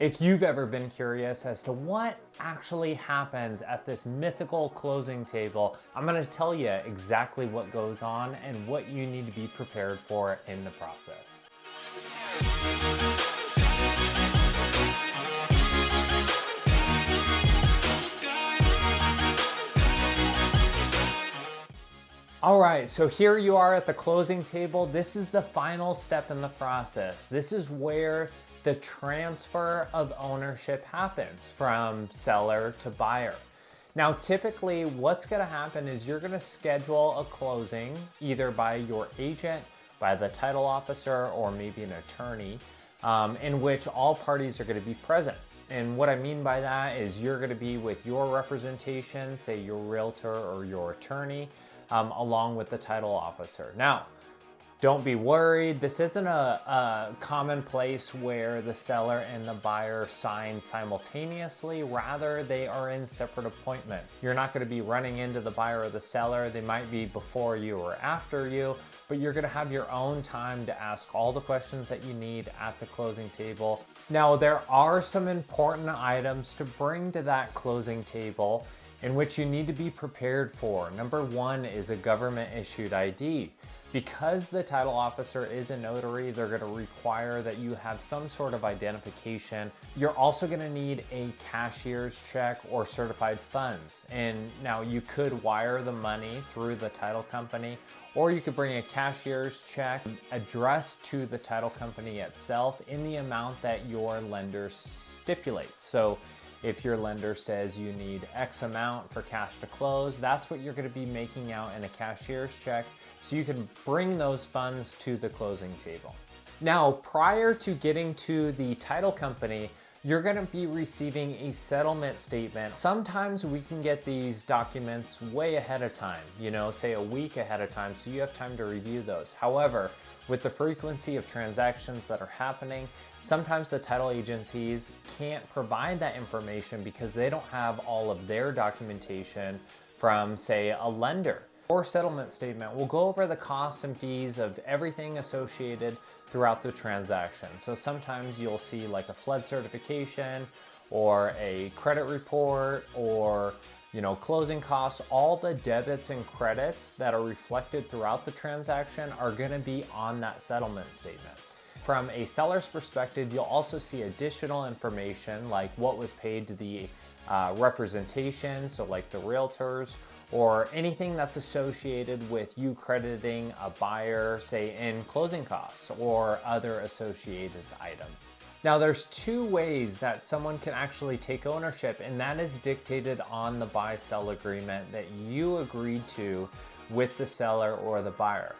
If you've ever been curious as to what actually happens at this mythical closing table, I'm going to tell you exactly what goes on and what you need to be prepared for in the process. All right, so here you are at the closing table. This is the final step in the process. This is where the transfer of ownership happens from seller to buyer. Now, typically what's gonna happen is you're gonna schedule a closing either by your agent, by the title officer, or maybe an attorney, in which all parties are gonna be present. And what I mean by that is you're gonna be with your representation, say your realtor or your attorney, along with the title officer. Now, don't be worried. This isn't a common place where the seller and the buyer sign simultaneously. Rather, they are in separate appointments. You're not going to be running into the buyer or the seller. They might be before you or after you, but you're going to have your own time to ask all the questions that you need at the closing table. Now, there are some important items to bring to that closing table in which you need to be prepared for. Number one is a government issued ID. Because the title officer is a notary, they're gonna require that you have some sort of identification. You're also gonna need a cashier's check or certified funds. And now you could wire the money through the title company, or you could bring a cashier's check addressed to the title company itself in the amount that your lender stipulates. So if your lender says you need X amount for cash to close, that's what you're gonna be making out in a cashier's check, so you can bring those funds to the closing table. Now, prior to getting to the title company, you're gonna be receiving a settlement statement. Sometimes we can get these documents way ahead of time, say a week ahead of time, so you have time to review those. However, with the frequency of transactions that are happening, sometimes the title agencies can't provide that information because they don't have all of their documentation from, say, a lender. Or settlement statement will go over the costs and fees of everything associated throughout the transaction. So sometimes you'll see like a flood certification or a credit report or closing costs. All the debits and credits that are reflected throughout the transaction are gonna be on that settlement statement. From a seller's perspective, you'll also see additional information like what was paid to the representation, so like the realtors, or anything that's associated with you crediting a buyer, say in closing costs or other associated items. Now, there's two ways that someone can actually take ownership, and that is dictated on the buy-sell agreement that you agreed to with the seller or the buyer.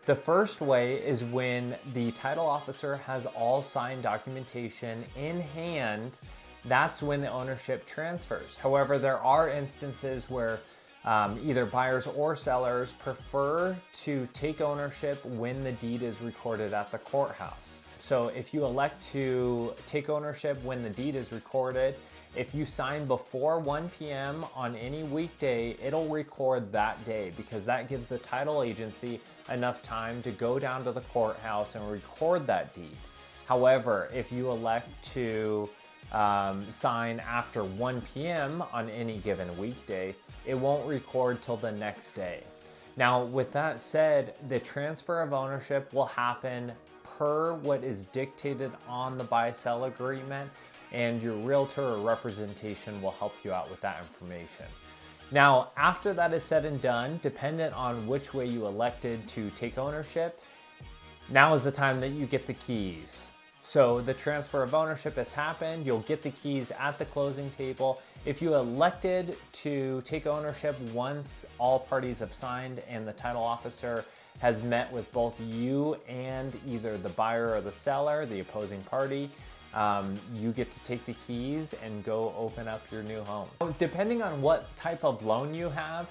The first way is when the title officer has all signed documentation in hand. That's when the ownership transfers. However, there are instances where either buyers or sellers prefer to take ownership when the deed is recorded at the courthouse. So if you elect to take ownership when the deed is recorded, if you sign before 1 p.m. on any weekday, it'll record that day because that gives the title agency enough time to go down to the courthouse and record that deed. However, if you elect to sign after 1 p.m. on any given weekday, it won't record till the next day. Now, with that said, the transfer of ownership will happen per what is dictated on the buy-sell agreement, and your realtor or representation will help you out with that information. Now, after that is said and done, dependent on which way you elected to take ownership, now is the time that you get the keys. So the transfer of ownership has happened. You'll get the keys at the closing table. If you elected to take ownership once all parties have signed and the title officer has met with both you and either the buyer or the seller, the opposing party, you get to take the keys and go open up your new home. Depending on what type of loan you have,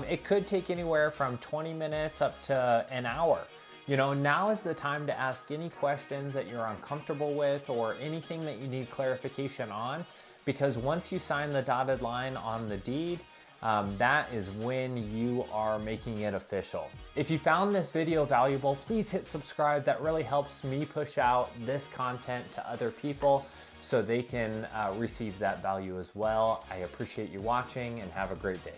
it could take anywhere from 20 minutes up to an hour. Now is the time to ask any questions that you're uncomfortable with or anything that you need clarification on, because once you sign the dotted line on the deed, that is when you are making it official. If you found this video valuable, please hit subscribe. That really helps me push out this content to other people. so they can receive that value as well. I appreciate you watching and have a great day.